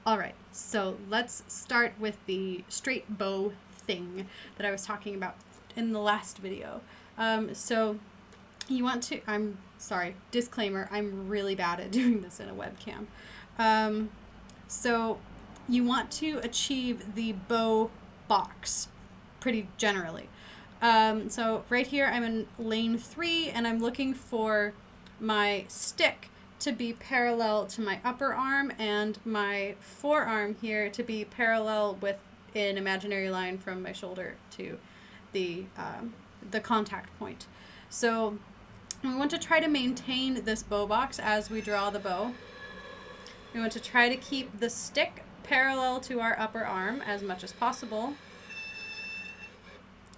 All right, so let's start with the straight bow thing that I was talking about in the last video. So you want to, I'm sorry, disclaimer, I'm really bad at doing this in a webcam. So you want to achieve the bow box pretty generally. So right here I'm in lane 3 and I'm looking for my stick to be parallel to my upper arm and my forearm here to be parallel with an imaginary line from my shoulder to the contact point. So we want to try to maintain this bow box as we draw the bow. We want to try to keep the stick parallel to our upper arm as much as possible.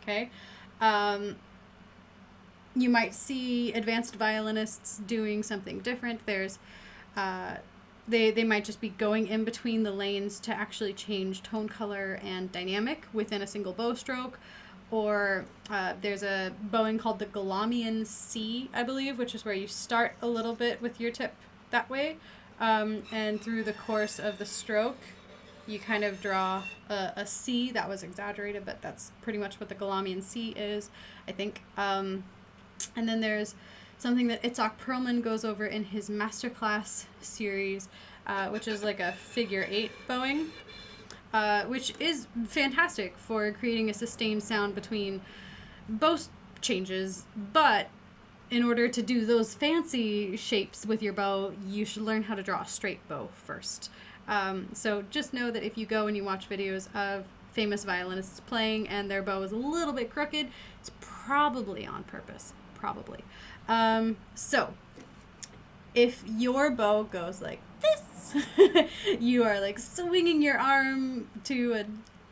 Okay. You might see advanced violinists doing something different. There's, they might just be going in between the lanes to actually change tone color and dynamic within a single bow stroke. Or there's a bowing called the Galamian C, I believe, which is where you start a little bit with your tip that way. And through the course of the stroke, you kind of draw a C. That was exaggerated, but that's pretty much what the Galamian C is, I think. And then there's something that Itzhak Perlman goes over in his masterclass series, which is like a figure 8 bowing, which is fantastic for creating a sustained sound between bow changes. But in order to do those fancy shapes with your bow, you should learn how to draw a straight bow first. So just know that if you go and you watch videos of famous violinists playing and their bow is a little bit crooked, it's probably on purpose. Probably. So if your bow goes like this, you are like swinging your arm to a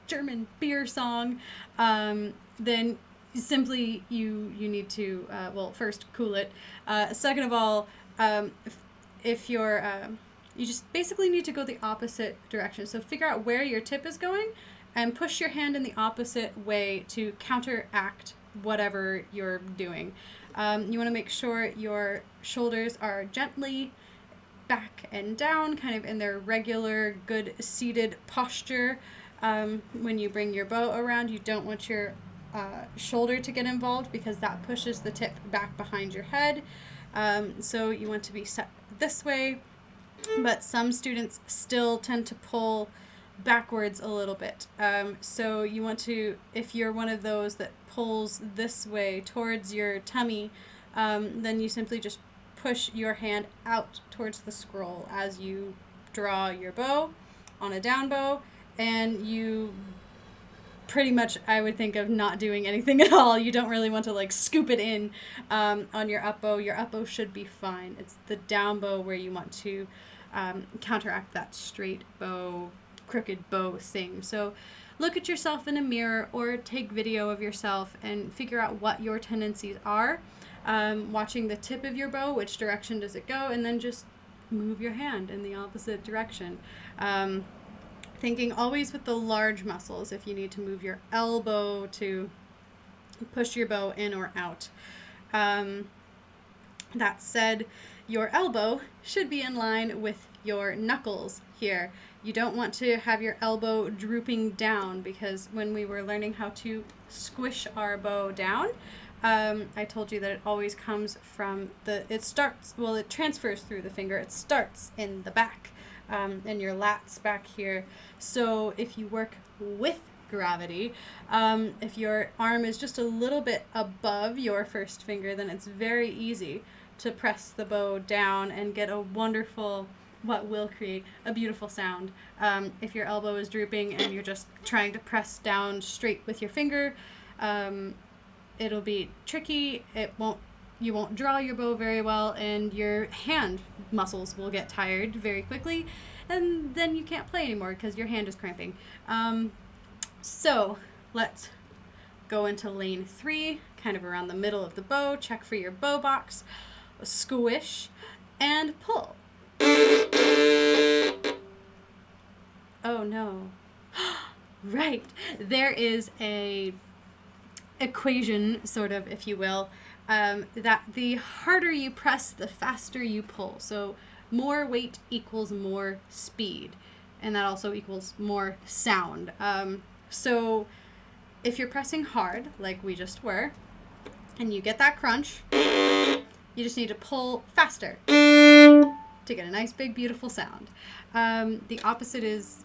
German beer song, then simply you need to, well, first cool it. Second of all, if you're, you just basically need to go the opposite direction. So figure out where your tip is going and push your hand in the opposite way to counteract whatever you're doing. You want to make sure your shoulders are gently back and down, kind of in their regular, good seated posture. When you bring your bow around, you don't want your shoulder to get involved because that pushes the tip back behind your head. So you want to be set this way, but some students still tend to pull backwards a little bit. So you want to, if you're one of those that pulls this way towards your tummy, then you simply just push your hand out towards the scroll as you draw your bow on a down bow, and you pretty much, I would think of not doing anything at all. You don't really want to like scoop it in on your up bow. Your up bow should be fine. It's the down bow where you want to counteract that straight bow, crooked bow thing. So look at yourself in a mirror or take video of yourself and figure out what your tendencies are. Watching the tip of your bow, which direction does it go, and then just move your hand in the opposite direction. Thinking always with the large muscles if you need to move your elbow to push your bow in or out. That said, your elbow should be in line with your knuckles here. You don't want to have your elbow drooping down, because when we were learning how to squish our bow down, I told you that it always comes from it transfers through the finger. It starts in the back, and your lats back here. So if you work with gravity, if your arm is just a little bit above your first finger, then it's very easy to press the bow down and get a wonderful, what will create a beautiful sound. If your elbow is drooping and you're just trying to press down straight with your finger, it'll be tricky. You won't draw your bow very well, and your hand muscles will get tired very quickly, and then you can't play anymore because your hand is cramping. So let's go into lane 3, kind of around the middle of the bow. Check for your bow box, squish, and pull. Oh no. Right. There is a equation, sort of, if you will, that the harder you press, the faster you pull. So more weight equals more speed. and that also equals more sound. So if you're pressing hard, like we just were, and you get that crunch, you just need to pull faster to get a nice, big, beautiful sound. The opposite is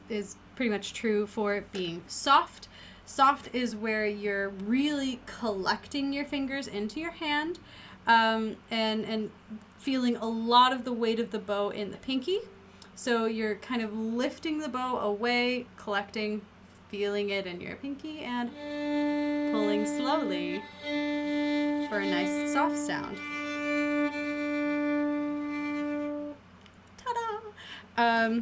pretty much true for it being soft. Soft is where you're really collecting your fingers into your hand, and feeling a lot of the weight of the bow in the pinky. So you're kind of lifting the bow away, collecting, feeling it in your pinky, and pulling slowly for a nice soft sound. Ta-da!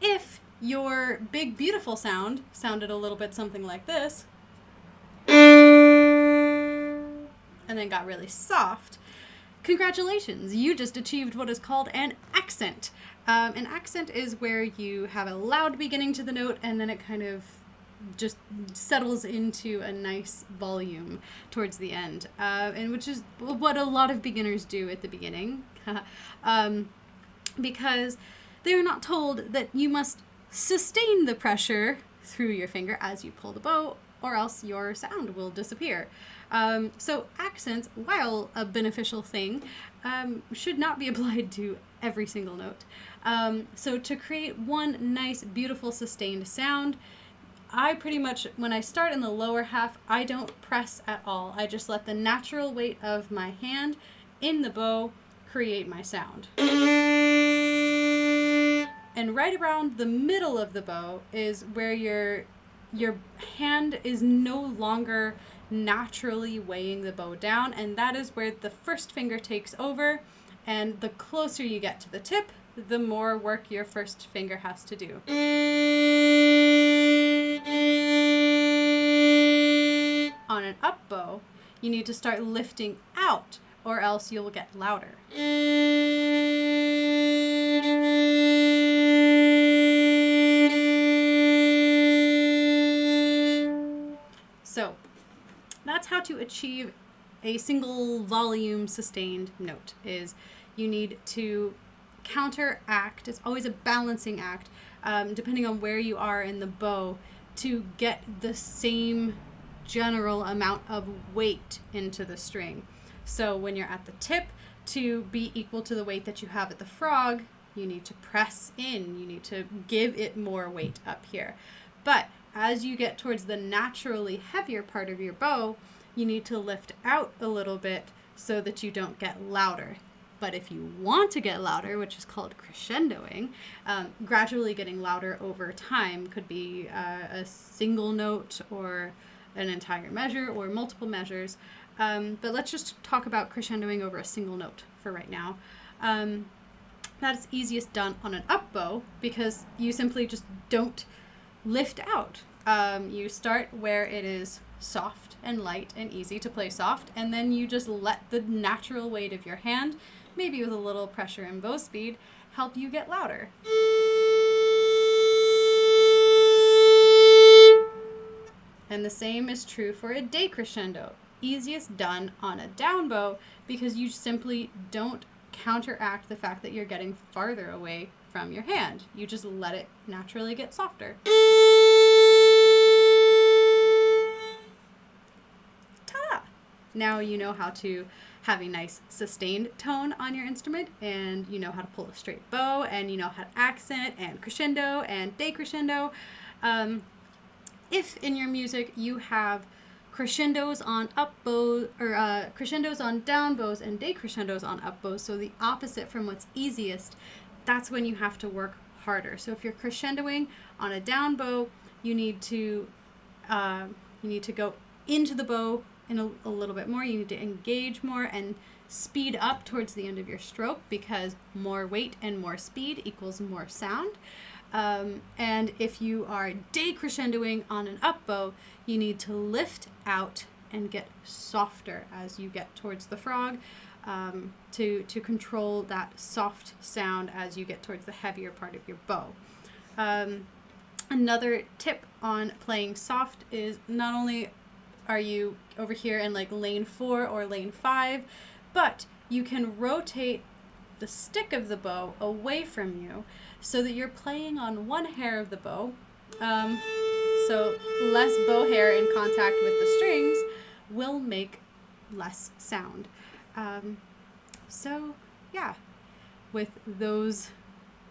If your big, beautiful sound sounded a little bit something like this, and then got really soft, congratulations, you just achieved what is called an accent. An accent is where you have a loud beginning to the note, and then it kind of just settles into a nice volume towards the end, and which is what a lot of beginners do at the beginning, because they're not told that you must sustain the pressure through your finger as you pull the bow, or else your sound will disappear. So accents, while a beneficial thing, should not be applied to every single note. So to create one nice, beautiful, sustained sound, I pretty much, when I start in the lower half, I don't press at all. I just let the natural weight of my hand in the bow create my sound. And right around the middle of the bow is where your hand is no longer naturally weighing the bow down, and that is where the first finger takes over, and the closer you get to the tip, the more work your first finger has to do. On an up bow, you need to start lifting out, or else you'll get louder. So that's how to achieve a single volume sustained note. Is you need to counteract. It's always a balancing act, depending on where you are in the bow, to get the same general amount of weight into the string. So when you're at the tip, to be equal to the weight that you have at the frog, you need to press in. You need to give it more weight up here. But as you get towards the naturally heavier part of your bow, you need to lift out a little bit so that you don't get louder. But if you want to get louder, which is called crescendoing, gradually getting louder over time, could be a single note or an entire measure or multiple measures. But let's just talk about crescendoing over a single note for right now. That's easiest done on an up bow because you simply just don't lift out. You start where it is soft and light and easy to play soft, and then you just let the natural weight of your hand, maybe with a little pressure and bow speed, help you get louder. And the same is true for a decrescendo. Easiest done on a down bow because you simply don't counteract the fact that you're getting farther away from your hand. You just let it naturally get softer. Ta-da! Now you know how to have a nice sustained tone on your instrument, and you know how to pull a straight bow, and you know how to accent and crescendo and decrescendo. If in your music you have crescendos on up bows, or crescendos on down bows and decrescendos on up bows, so the opposite from what's easiest, that's when you have to work harder. So if you're crescendoing on a down bow, you need to go into the bow in a little bit more. You need to engage more and speed up towards the end of your stroke, because more weight and more speed equals more sound. And if you are decrescendoing on an up bow, you need to lift out and get softer as you get towards the frog, to control that soft sound as you get towards the heavier part of your bow. Another tip on playing soft is not only are you over here in like lane 4 or lane 5, but you can rotate the stick of the bow away from you so that you're playing on one hair of the bow. So less bow hair in contact with the strings will make less sound. So yeah, with those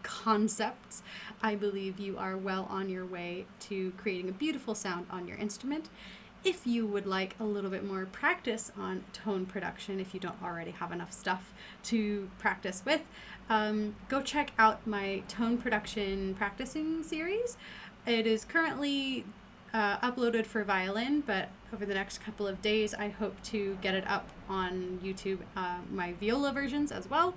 concepts, I believe you are well on your way to creating a beautiful sound on your instrument. If you would like a little bit more practice on tone production, if you don't already have enough stuff to practice with, go check out my tone production practicing series. It is currently uploaded for violin, but over the next couple of days, I hope to get it up on YouTube, my viola versions as well.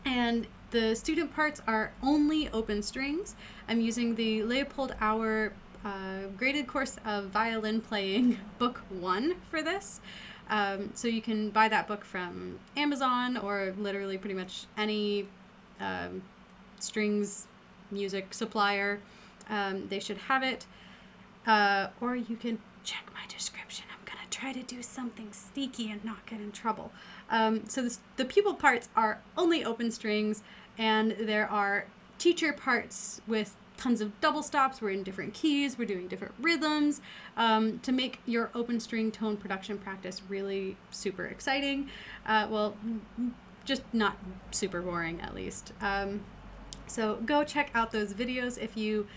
And the student parts are only open strings. I'm using the Leopold Auer graded course of violin playing book 1 for this. So you can buy that book from Amazon or literally pretty much any strings music supplier. They should have it. Or you can check my description. I'm going to try to do something sneaky and not get in trouble. So the pupil parts are only open strings, and there are teacher parts with tons of double stops. We're in different keys. We're doing different rhythms to make your open string tone production practice really super exciting. Well, just not super boring, at least. So go check out those videos if you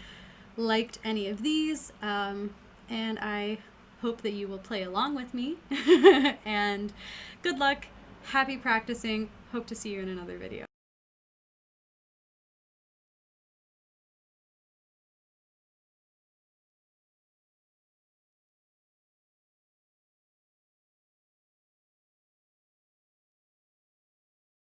liked any of these, and I hope that you will play along with me. And good luck, happy practicing, hope to see you in another video.